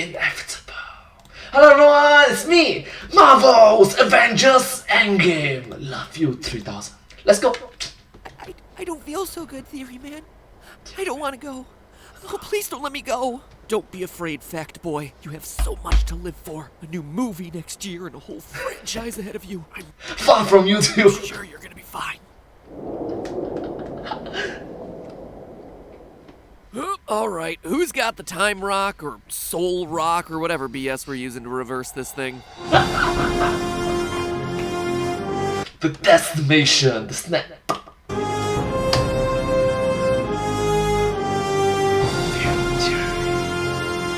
inevitable. Hello everyone, it's me, Marvel's Avengers Endgame. Love you 3000. Let's go. I don't feel so good, Theory Man. I don't want to go. Oh, please don't let me go. Don't be afraid, Fact Boy. You have so much to live for. A new movie next year and a whole franchise ahead of you. I'm Far from you too. sure you're gonna be fine. Alright, who's got the time rock or soul rock or whatever BS we're using to reverse this thing? The destination, the snap.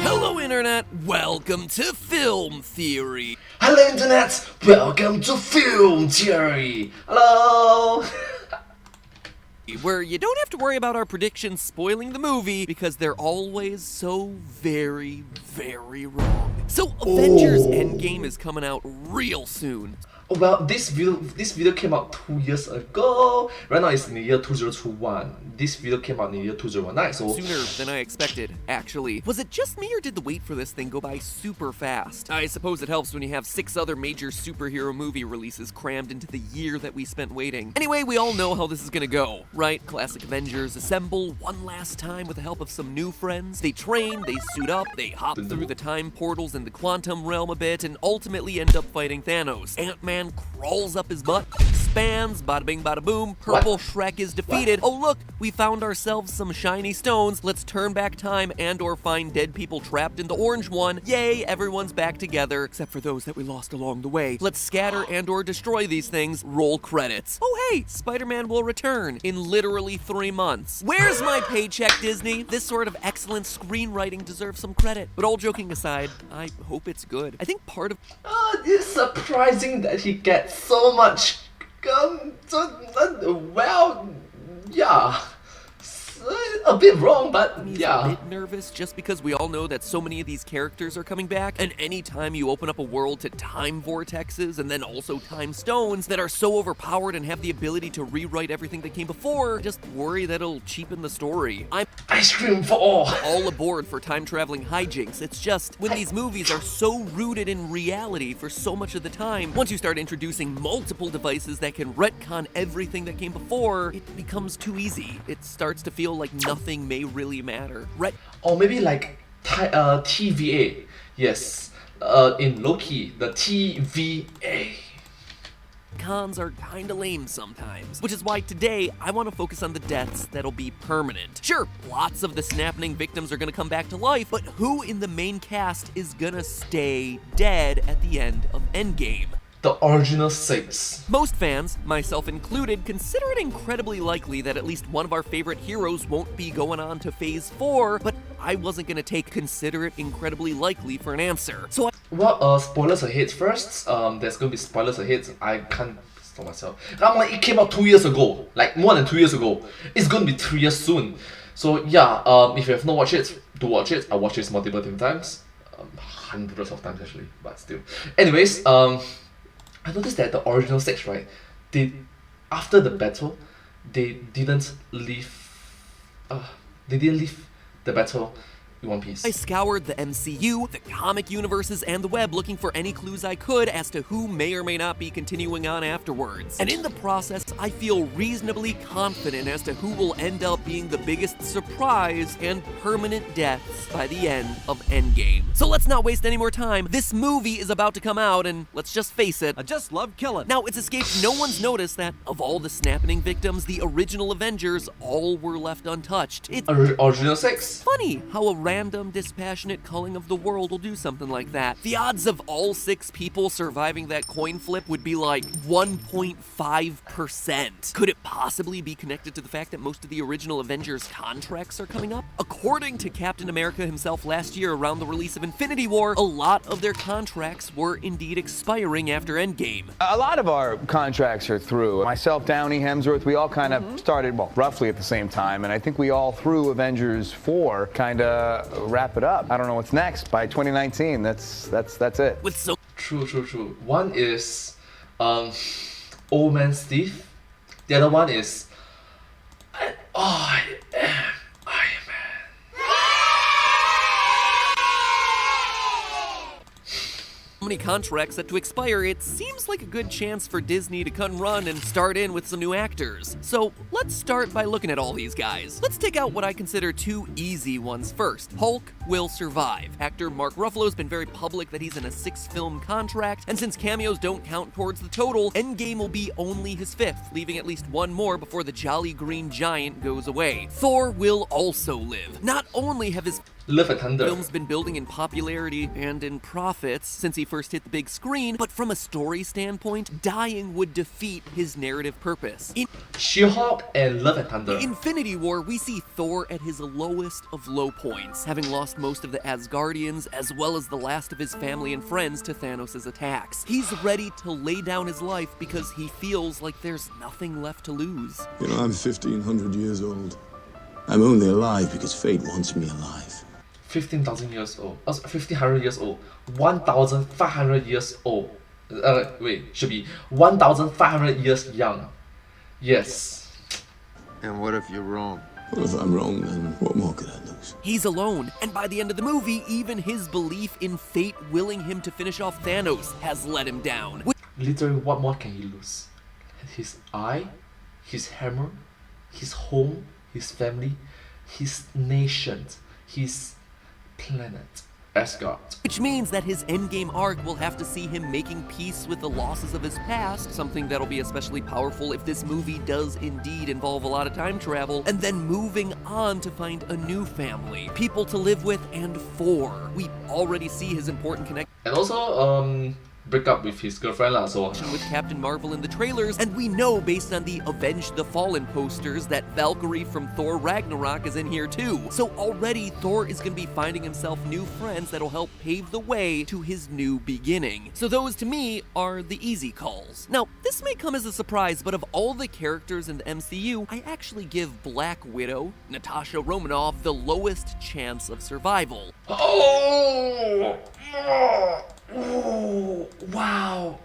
Hello, Internet. Welcome to Film Theory. Hello Internet, welcome to Film Theory. Hello. Where you don't have to worry about our predictions spoiling the movie because they're always so very, very wrong. So Avengers Endgame is coming out real soon. Well, this video came out 2 years ago. Right now it's in the year 2021. This video came out in the year 2019, so Sooner than I expected, actually. Was it just me or did the wait for this thing go by super fast? I suppose it helps when you have 6 other major superhero movie releases crammed into the year that we spent waiting. Anyway, we all know how this is gonna go, right? Classic Avengers assemble one last time with the help of some new friends. They train, they suit up, they hop through the time portals in the quantum realm a bit, and ultimately end up fighting Thanos. Ant-Man crawls up his butt, expands, bada bing bada boom, purple Shrek is defeated. Oh look, we found ourselves some shiny stones. Let's turn back time and or find dead people trapped in the orange one. Yay, everyone's back together, except for those that we lost along the way. Let's scatter and or destroy these things. Roll credits. Oh hey, Spider-Man will return in literally 3 months. Where's my paycheck, Disney? This sort of excellent screenwriting deserves some credit. But all joking aside, I hope it's good. I think part of it's surprising that he gets so much. Well, yeah. A bit wrong, but He's yeah. a bit nervous just because we all know that so many of these characters are coming back, and anytime you open up a world to time vortexes and then also time stones that are so overpowered and have the ability to rewrite everything that came before, I just worry that it'll cheapen the story. I'm Ice cream for all. all aboard for time-traveling hijinks. It's just, when these movies are so rooted in reality for so much of the time, once you start introducing multiple devices that can retcon everything that came before, it becomes too easy. It starts to feel like nothing may really matter. Or maybe like TVA. Yes. In Loki, the TVA. Cons are kinda lame sometimes, which is why today I want to focus on the deaths that'll be permanent. Sure, lots of the snapping victims are gonna come back to life, but who in the main cast is gonna stay dead at the end of Endgame? The original 6. Most fans, myself included, consider it incredibly likely that at least one of our favorite heroes won't be going on to Phase 4, but I wasn't gonna take consider it incredibly likely for an answer. So Well, spoilers ahead first. There's gonna be spoilers ahead. I can't stop myself. I'm like, it came out 2 years ago. Like, more than 2 years ago. It's gonna be 3 years soon. So yeah, if you have not watched it, do watch it. I watched it multiple times. Hundreds of times actually, but still. Anyways, I noticed that the original 6, right, after the battle, they didn't leave the battle in one piece. I scoured the MCU, the comic universes, and the web looking for any clues I could as to who may or may not be continuing on afterwards. And in the process, I feel reasonably confident as to who will end up being the biggest surprise and permanent deaths by the end of Endgame. So let's not waste any more time. This movie is about to come out, and let's just face it, I just love killing. now, it's escaped no one's notice that, of all the snapping victims, the original Avengers all were left untouched. It's Original 6. funny how a random, dispassionate culling of the world will do something like that. The odds of all 6 people surviving that coin flip would be like 1.5%. Could it possibly be connected to the fact that most of the original Avengers contracts are coming up? According to Captain America himself last year around the release of Infinity War, a lot of their contracts were indeed expiring after Endgame. A lot of our contracts are through. Myself, Downey, Hemsworth, we all kind of started, well, roughly at the same time, and I think we all through Avengers 4 kind of wrap it up. I don't know what's next. By 2019, that's it. With so True. One is Old Man Steve. The other one is I am Iron Man. Many contracts set to expire, it seems like a good chance for Disney to cut and run and start in with some new actors. So let's start by looking at all these guys. Let's take out what I consider two easy ones first. Hulk will survive. Actor Mark Ruffalo's been very public that he's in a 6-film contract, and since cameos don't count towards the total, Endgame will be only his 5th, leaving at least one more before the Jolly Green Giant goes away. Thor will also live. Not only have his Love and Thunder. film's been building in popularity and in profits since he first hit the big screen, but from a story standpoint, dying would defeat his narrative purpose. In She-Hulk and Love and Thunder. Infinity War, we see Thor at his lowest of low points, having lost most of the Asgardians as well as the last of his family and friends to Thanos' attacks. He's ready to lay down his life because he feels like there's nothing left to lose. You know, I'm 1,500 years old. I'm only alive because fate wants me alive. 15,000 years old. 1,500 years old. 1,500 years old. Wait, should be 1,500 years young. Yes. And what if you're wrong? Well, if I'm wrong, then what more could I lose? He's alone, and by the end of the movie, even his belief in fate willing him to finish off Thanos has let him down. Literally, what more can he lose? His eye, his hammer, his home, his family, his nation, his planet, Asgard. Which means that his endgame arc will have to see him making peace with the losses of his past, something that'll be especially powerful if this movie does indeed involve a lot of time travel, and then moving on to find a new family, people to live with and for. We already see his important connection And also, break up with his girlfriend lah, so with Captain Marvel in the trailers, and we know based on the Avenge the Fallen posters that Valkyrie from Thor Ragnarok is in here too. So already Thor is going to be finding himself new friends that'll help pave the way to his new beginning. So those to me are the easy calls. Now, this may come as a surprise, but of all the characters in the MCU, I actually give Black Widow, Natasha Romanoff, the lowest chance of survival. Oh, wow.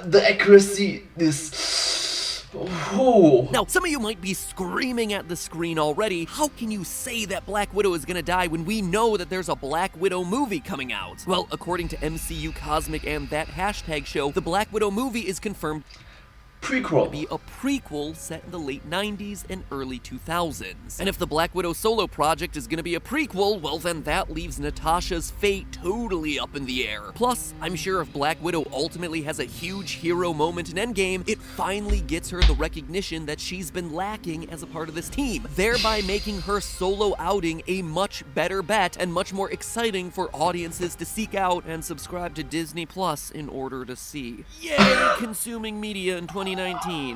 The accuracy is... Oh. Now, some of you might be screaming at the screen already, how can you say that Black Widow is gonna die when we know that there's a Black Widow movie coming out? Well, according to MCU Cosmic and that hashtag show, the Black Widow movie is confirmed Prequel. to be a prequel set in the late 90s and early 2000s. And if the Black Widow solo project is gonna be a prequel, well then that leaves Natasha's fate totally up in the air. Plus, I'm sure if Black Widow ultimately has a huge hero moment in Endgame, it finally gets her the recognition that she's been lacking as a part of this team, thereby making her solo outing a much better bet and much more exciting for audiences to seek out and subscribe to Disney Plus in order to see. Yay, consuming media in 2019.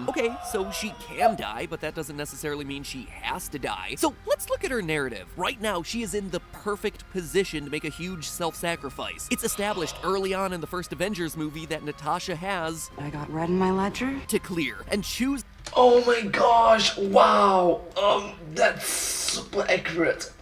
Okay, so she can die, but that doesn't necessarily mean she has to die. So let's look at her narrative. Right now, she is in the perfect position to make a huge self-sacrifice. It's established early on in the first Avengers movie that Natasha has I got red in my ledger. to clear and choose Oh my gosh, wow. That's super accurate.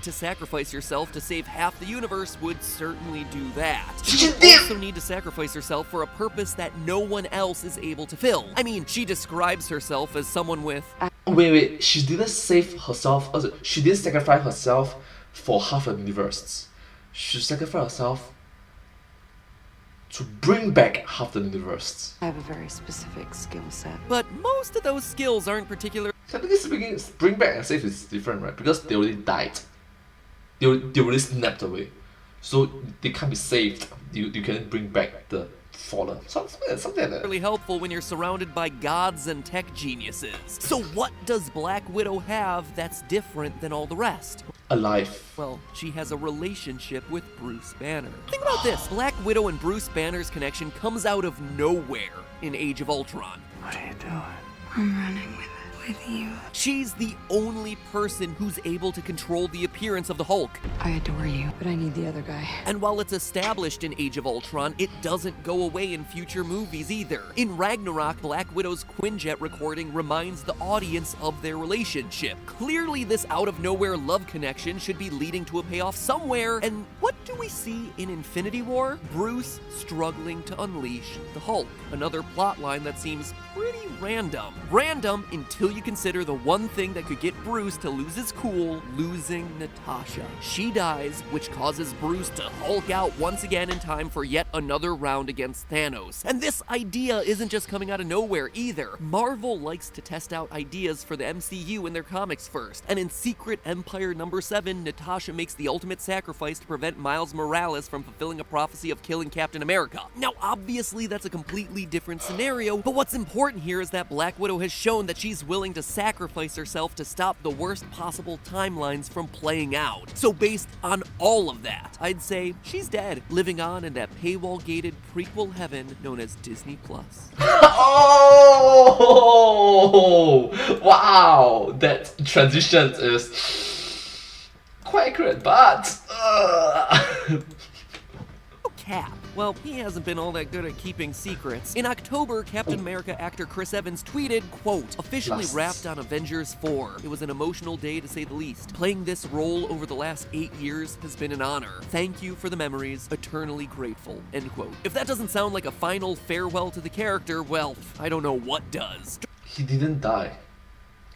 to sacrifice yourself to save half the universe would certainly do that. She She would did! also need to sacrifice herself for a purpose that no one else is able to fill. I mean, she describes herself as someone with Wait, she didn't save herself, she didn't sacrifice herself for half the universe. She sacrificed herself to bring back half the universe. I have a very specific skill set. but most of those skills aren't particularly Technically speaking, bring back and save is different, right? Because they already died. They already snapped away. So they can't be saved. You can bring back the fallen. Something like that. really helpful when you're surrounded by gods and tech geniuses. So what does Black Widow have that's different than all the rest? Alive. Well, she has a relationship with Bruce Banner. Think about this. Black Widow and Bruce Banner's connection comes out of nowhere in Age of Ultron. What are you doing? I'm running with you. She's the only person who's able to control the appearance of the Hulk. I adore you, but I need the other guy. And while it's established in Age of Ultron, it doesn't go away in future movies either. In Ragnarok, Black Widow's Quinjet recording reminds the audience of their relationship. Clearly, this out-of-nowhere love connection should be leading to a payoff somewhere, and what do we see in Infinity War? Bruce struggling to unleash the Hulk. Another plotline that seems pretty random. Random until you consider the one thing that could get Bruce to lose his cool, losing Natasha. She dies, which causes Bruce to Hulk out once again in time for yet another round against Thanos. And this idea isn't just coming out of nowhere either. Marvel likes to test out ideas for the MCU in their comics first, and in Secret Empire number 7, Natasha makes the ultimate sacrifice to prevent Miles Morales from fulfilling a prophecy of killing Captain America. Now, obviously, that's a completely different scenario, but what's important here is that Black Widow has shown that she's willing to sacrifice herself to stop the worst possible timelines from playing out. So based on all of that, I'd say she's dead, living on in that paywall-gated prequel heaven known as Disney+. Oh! Wow! That transition is quite accurate, but... Cap. Well, he hasn't been all that good at keeping secrets. In October, Captain America actor Chris Evans tweeted, quote, "Officially wrapped on Avengers 4. It was an emotional day to say the least. Playing this role over the last 8 years has been an honor. Thank you for the memories. Eternally grateful." End quote. If that doesn't sound like a final farewell to the character, well, I don't know what does. He didn't die.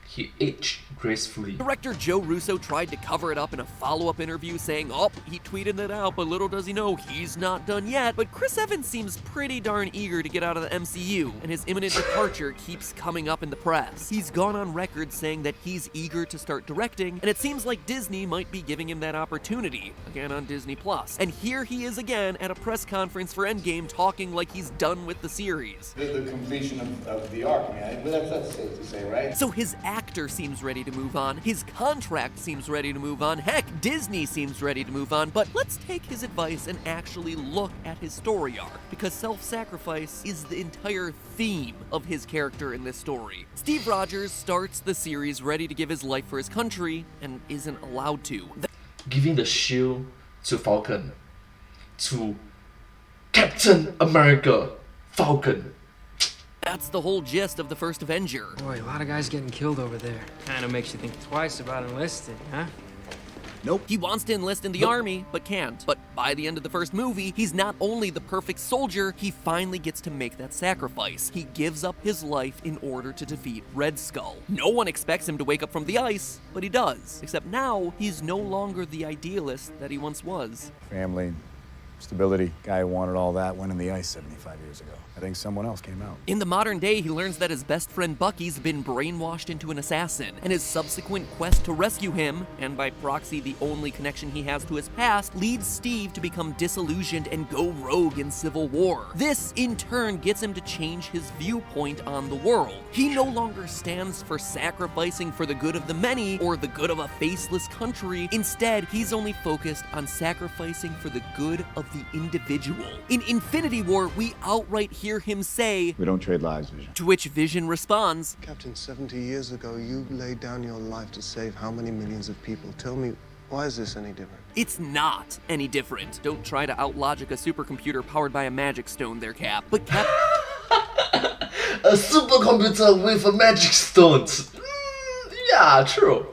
He aged gracefully. Director Joe Russo tried to cover it up in a follow-up interview saying, oh, he tweeted it out, but little does he know, he's not done yet. But Chris Evans seems pretty darn eager to get out of the MCU, and his imminent departure keeps coming up in the press. He's gone on record saying that he's eager to start directing, and it seems like Disney might be giving him that opportunity, again on Disney+. And here he is again at a press conference for Endgame talking like he's done with the series. The completion of the arc, man. Well, that's safe to say, right? So his actor seems ready to move on, his contract seems ready to move on, heck, Disney seems ready to move on, but let's take his advice and actually look at his story arc, because self-sacrifice is the entire theme of his character in this story. Steve Rogers starts the series ready to give his life for his country, and isn't allowed to. Giving the shield to Falcon, to Captain America Falcon. That's the whole gist of the first Avenger. Boy, a lot of guys getting killed over there. Kinda makes you think twice about enlisting, huh? Nope. He wants to enlist in the army, but can't. But by the end of the first movie, he's not only the perfect soldier, he finally gets to make that sacrifice. He gives up his life in order to defeat Red Skull. No one expects him to wake up from the ice, but he does. Except now, he's no longer the idealist that he once was. Family, stability, guy who wanted all that went in the ice 75 years ago. I think someone else came out. In the modern day, he learns that his best friend Bucky's been brainwashed into an assassin, and his subsequent quest to rescue him, and by proxy the only connection he has to his past, leads Steve to become disillusioned and go rogue in Civil War. This, in turn, gets him to change his viewpoint on the world. He no longer stands for sacrificing for the good of the many or the good of a faceless country. Instead, he's only focused on sacrificing for the good of the individual. In Infinity War, we outright hear him say, We don't trade lives, Vision. to which Vision responds, Captain, 70 years ago, you laid down your life to save how many millions of people? Tell me, why is this any different? it's not any different. Don't try to outlogic a supercomputer powered by a magic stone there, Cap. But Cap... A supercomputer with a magic stone. Yeah, true.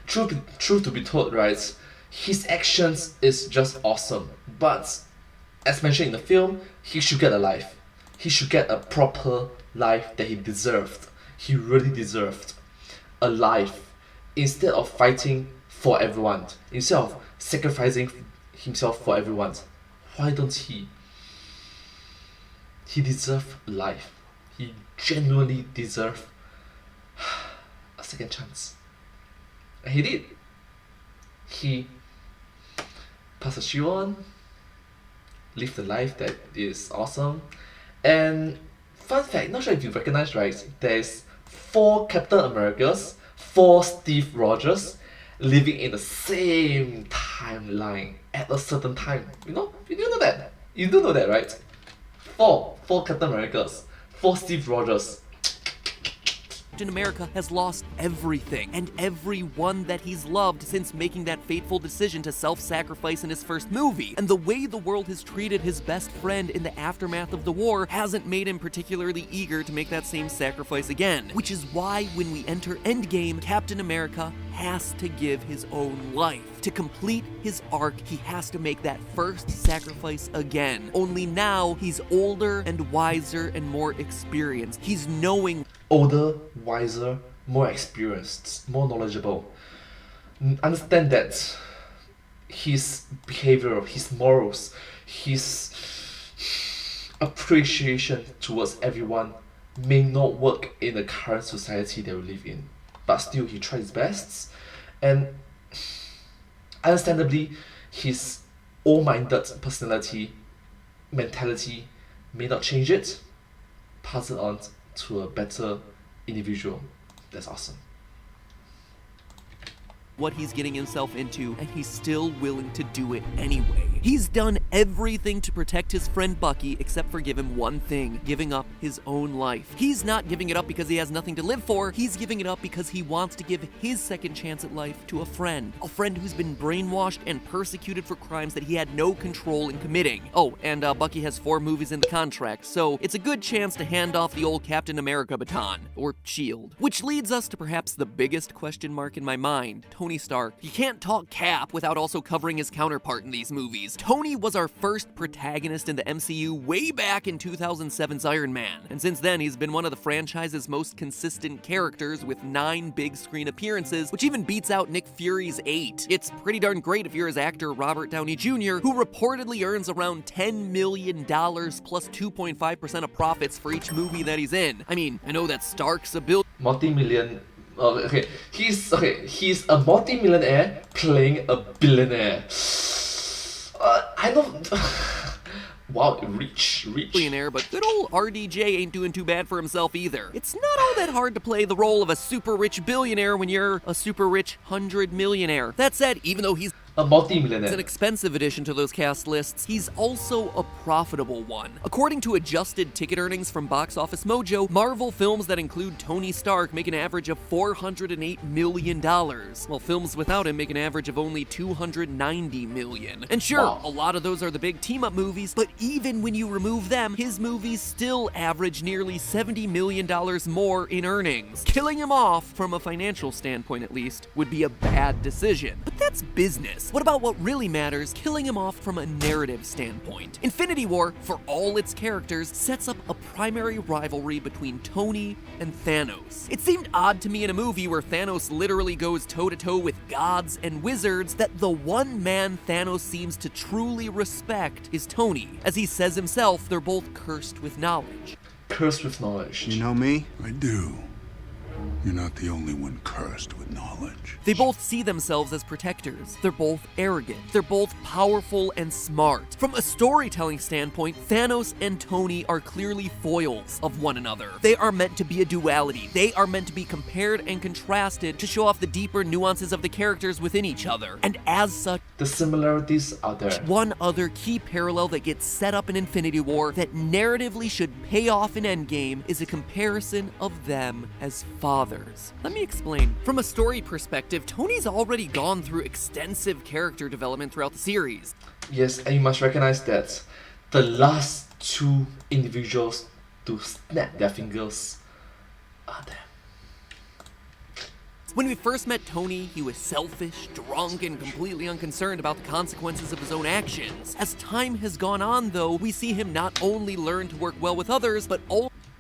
Truth to be told, right? His actions is just awesome. But as mentioned in the film, he should get a life. He should get a proper life that he deserved. He really deserved a life. Instead of fighting for everyone, instead of sacrificing himself for everyone, why don't he? He deserves life. He genuinely deserves a second chance. And he did. He passed the shield on, lived a life that is awesome. And fun fact, not sure if you recognize, right? There's 4 Captain Americas, 4 Steve Rogers living in the same timeline at a certain time. You know? You do know that? You do know that, right? 4 Captain Americas, 4 Steve Rogers. Captain America has lost everything and everyone that he's loved since making that fateful decision to self-sacrifice in his first movie. And the way the world has treated his best friend in the aftermath of the war hasn't made him particularly eager to make that same sacrifice again. Which is why when we enter Endgame, Captain America has to give his own life. To complete his arc, he has to make that first sacrifice again. Only now, he's older and wiser and more experienced. He's knowing. Older, wiser, more experienced, more knowledgeable. Understand that his behavior, his morals, his appreciation towards everyone may not work in the current society that we live in. But still, he tried his best, and understandably, his all-minded personality, mentality may not change it, pass it on to a better individual. That's awesome. What he's getting himself into, and he's still willing to do it anyway. He's done everything to protect his friend Bucky except for give him one thing, giving up his own life. He's not giving it up because he has nothing to live for, he's giving it up because he wants to give his second chance at life to a friend who's been brainwashed and persecuted for crimes that he had no control in committing. Oh, and Bucky has 4 movies in the contract, so it's a good chance to hand off the old Captain America baton, or shield. Which leads us to perhaps the biggest question mark in my mind, Tony Stark. You can't talk Cap without also covering his counterpart in these movies. Tony was our first protagonist in the MCU way back in 2007's Iron Man, and since then he's been one of the franchise's most consistent characters with 9 big screen appearances, which even beats out Nick Fury's 8. It's pretty darn great if you're his actor Robert Downey Jr., who reportedly earns around $10 million plus 2.5% of profits for each movie that he's in. I mean, I know that Stark's a Multi-million. He's a multi-millionaire playing a billionaire. I don't. Wow, rich. billionaire, but good old RDJ ain't doing too bad for himself either. It's not all that hard to play the role of a super rich billionaire when you're a super rich 100 millionaire. That said, even though he's a multi-millionaire. It's an expensive addition to those cast lists, he's also a profitable one. According to adjusted ticket earnings from Box Office Mojo, Marvel films that include Tony Stark make an average of $408 million, while films without him make an average of only $290 million. And sure, wow, a lot of those are the big team-up movies, but even when you remove them, his movies still average nearly $70 million more in earnings. Killing him off, from a financial standpoint at least, would be a bad decision. But that's business. What about what really matters, killing him off from a narrative standpoint? Infinity War, for all its characters, sets up a primary rivalry between Tony and Thanos. It seemed odd to me in a movie where Thanos literally goes toe-to-toe with gods and wizards that the one man Thanos seems to truly respect is Tony. As he says himself, they're both cursed with knowledge. Cursed with knowledge. You know me? I do. You're not the only one cursed with knowledge. They both see themselves as protectors. They're both arrogant. They're both powerful and smart. From a storytelling standpoint, Thanos and Tony are clearly foils of one another. They are meant to be a duality. They are meant to be compared and contrasted to show off the deeper nuances of the characters within each other. And as such, the similarities are there. One other key parallel that gets set up in Infinity War that narratively should pay off in Endgame is a comparison of them as fathers. Let me explain. From a story perspective, Tony's already gone through extensive character development throughout the series. Yes, and you must recognize that the last 2 individuals to snap their fingers are them. When we first met Tony, he was selfish, drunk, and completely unconcerned about the consequences of his own actions. As time has gone on, though, we see him not only learn to work well with others, but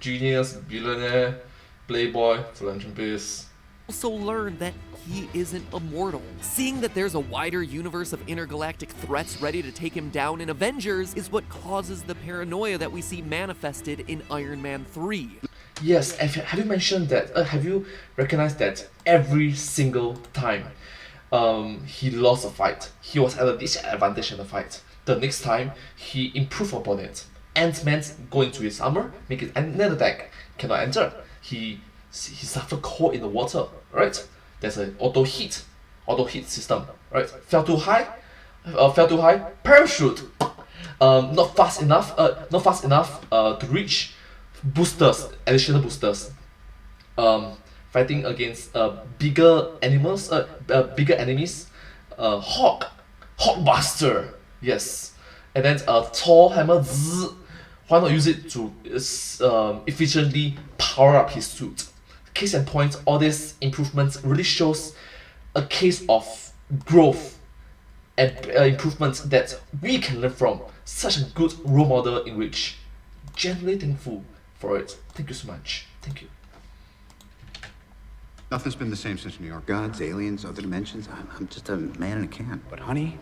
genius, billionaire, playboy, philanthropist. Also learn that he isn't immortal. Seeing that there's a wider universe of intergalactic threats ready to take him down in Avengers is what causes the paranoia that we see manifested in Iron Man 3. Yes, have you mentioned that, have you recognized that every single time he lost a fight, he was at a disadvantage in the fight. The next time, he improved upon it. Ant-Man go into his armor, make it another attack, cannot enter. He suffered cold in the water, right? There's an auto heat system, right? Fell too high, parachute, not fast enough to reach boosters, additional boosters. fighting against bigger animals, bigger enemies. Hulkbuster, yes. And then Thor hammer, zzz. Why not use it to efficiently power up his suit? Case in point, all these improvements really shows a case of growth and improvements that we can learn from. Such a good role model in which genuinely thankful for it. Thank you so much. Thank you. Nothing's been the same since New York. Gods, aliens, other dimensions. I'm just a man in a can. But honey,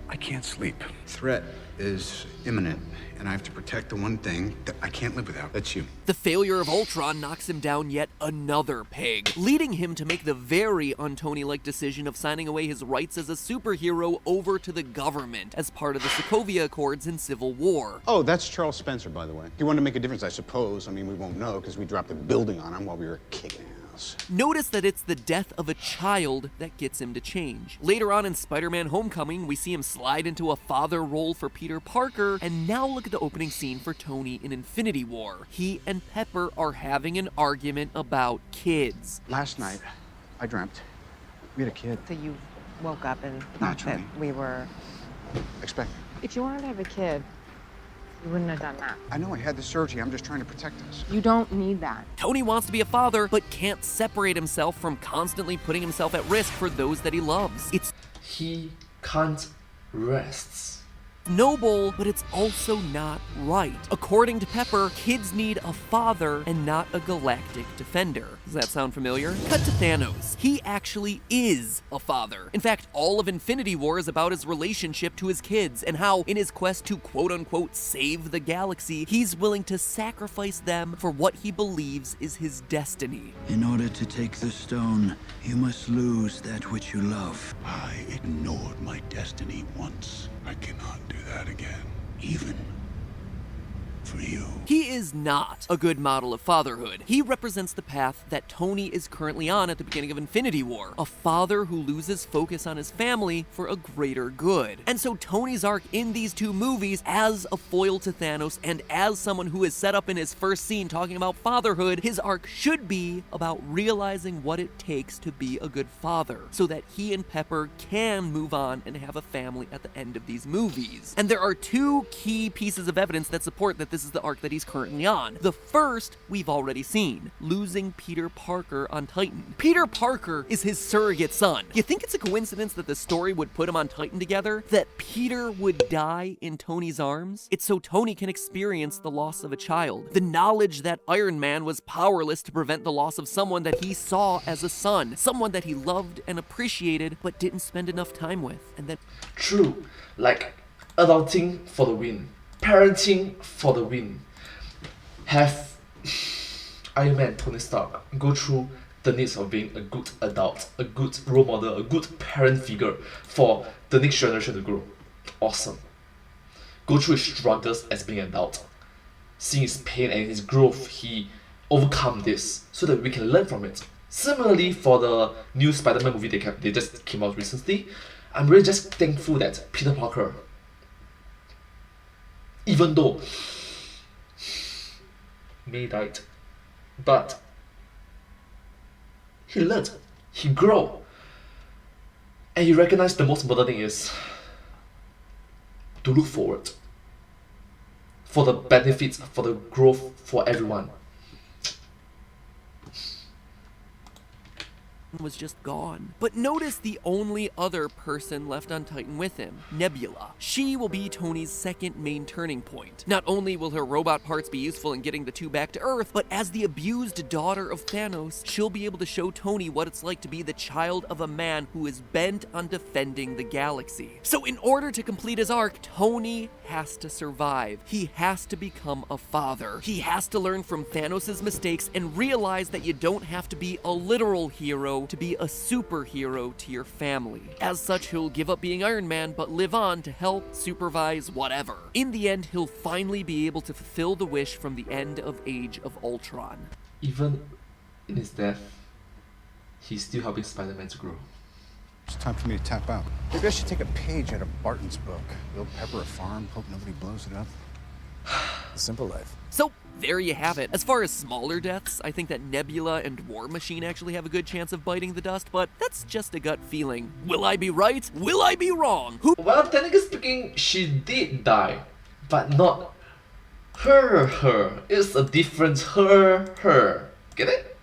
I can't sleep. Threat is imminent, and I have to protect the one thing that I can't live without. That's you. The failure of Ultron knocks him down yet another peg, leading him to make the very un-Tony-like decision of signing away his rights as a superhero over to the government as part of the Sokovia Accords in Civil War. Oh, that's Charles Spencer, by the way. He wanted to make a difference, I suppose. I mean, we won't know because we dropped the building on him while we were kicking ass. Notice that it's the death of a child that gets him to change. Later on in Spider-Man Homecoming, we see him slide into a father role for Peter Parker, and now look at the opening scene for Tony in Infinity War. He and Pepper are having an argument about kids. Last night, I dreamt we had a kid. So you woke up and thought Naturally. that we were... Expecting. If you wanted to have a kid, you wouldn't have done that. I know I had the surgery. I'm just trying to protect us. You don't need that. Tony wants to be a father, but can't separate himself from constantly putting himself at risk for those that he loves. It's He can't rest. noble, but it's also not right. According to Pepper, kids need a father and not a galactic defender. Does that sound familiar? Cut to Thanos. He actually is a father. In fact, all of Infinity War is about his relationship to his kids and how, in his quest to quote-unquote save the galaxy, he's willing to sacrifice them for what he believes is his destiny. In order to take the stone, you must lose that which you love. I ignored my destiny once. I cannot do that again. Even for you. He is not a good model of fatherhood. He represents the path that Tony is currently on at the beginning of Infinity War. A father who loses focus on his family for a greater good. And so Tony's arc in these two movies, as a foil to Thanos and as someone who is set up in his first scene talking about fatherhood, his arc should be about realizing what it takes to be a good father, so that he and Pepper can move on and have a family at the end of these movies. And there are two key pieces of evidence that support that this is the arc that he's currently on. The first, we've already seen, losing Peter Parker on Titan. Peter Parker is his surrogate son. You think it's a coincidence that the story would put him on Titan together? That Peter would die in Tony's arms? It's so Tony can experience the loss of a child. The knowledge that Iron Man was powerless to prevent the loss of someone that he saw as a son, someone that he loved and appreciated but didn't spend enough time with. And then True, like adulting for the win, parenting for the win. Have Iron Man, Tony Stark go through the needs of being a good adult, a good role model, a good parent figure for the next generation to grow. Awesome. Go through his struggles as being an adult, seeing his pain and his growth, he overcome this so that we can learn from it. Similarly, for the new Spider-Man movie they just came out recently, I'm really just thankful that Peter Parker, even though May died, but he learned, he grew, and he recognized the most important thing is to look forward for the benefits, for the growth for everyone. was just gone. But notice the only other person left on Titan with him, Nebula. She will be Tony's second main turning point. Not only will her robot parts be useful in getting the two back to Earth, but as the abused daughter of Thanos, she'll be able to show Tony what it's like to be the child of a man who is bent on defending the galaxy. So in order to complete his arc, Tony has to survive. He has to become a father. He has to learn from Thanos' mistakes and realize that you don't have to be a literal hero to be a superhero to your family. As such, he'll give up being Iron Man, but live on to help, supervise, whatever. In the end, he'll finally be able to fulfill the wish from the end of Age of Ultron. Even in his death, he's still helping Spider-Man to grow. It's time for me to tap out. Maybe I should take a page out of Barton's book. Build Pepper a farm, hope nobody blows it up. The simple life. So, there you have it. As far as smaller deaths, I think that Nebula and War Machine actually have a good chance of biting the dust, but that's just a gut feeling. Will I be right? Will I be wrong? Well, technically speaking, she did die, but not her. It's a different her. Get it?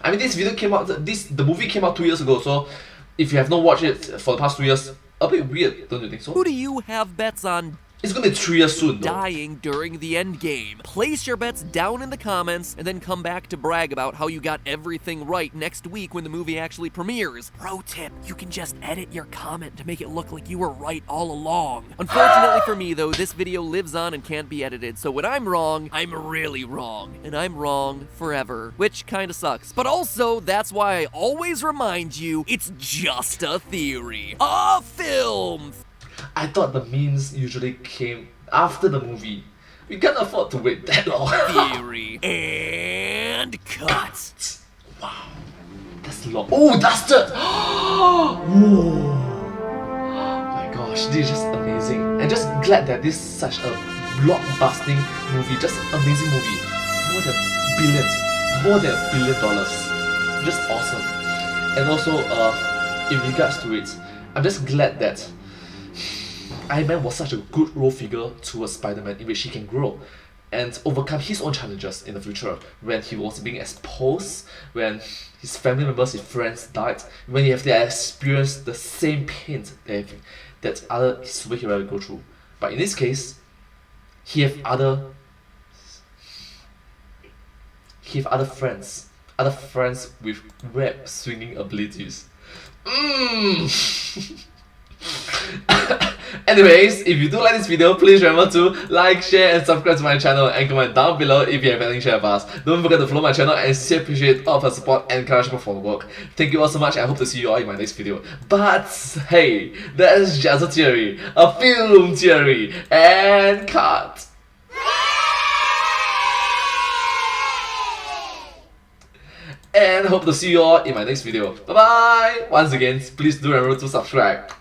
I mean, this video came out, the movie came out 2 years ago, so if you have not watched it for the past 2 years, a bit weird, don't you think so? Who do you have bets on It's gonna be 3 years soon though. dying during the end game? Place your bets down in the comments and then come back to brag about how you got everything right next week when the movie actually premieres. Pro tip, you can just edit your comment to make it look like you were right all along. Unfortunately for me though, this video lives on and can't be edited, so when I'm wrong, I'm really wrong. And I'm wrong forever, which kinda sucks. But also, that's why I always remind you, it's just a theory. A film! I thought the memes usually came after the movie. We can't afford to wait that long. Theory. And cut. Wow. That's long. Oh, Dusted! Oh my gosh, this is just amazing. And just glad that this is such a blockbusting movie. Just amazing movie. More than $1 billion. Just awesome. And also, in regards to it, I'm just glad that Iron Man was such a good role figure towards Spider-Man in which he can grow and overcome his own challenges in the future when he was being exposed, when his family members, his friends died, when you have to experience the same pain that other superheroes go through. But in this case, he have other friends with web swinging abilities. Anyways, if you do like this video, please remember to like, share and subscribe to my channel and comment down below if you have anything to share with us. Don't forget to follow my channel and sincerely appreciate all of her support and encouragement for the work. Thank you all so much and I hope to see you all in my next video. But hey, that's just a theory, a film theory, and cut! And hope to see you all in my next video. Bye bye! Once again, please do remember to subscribe.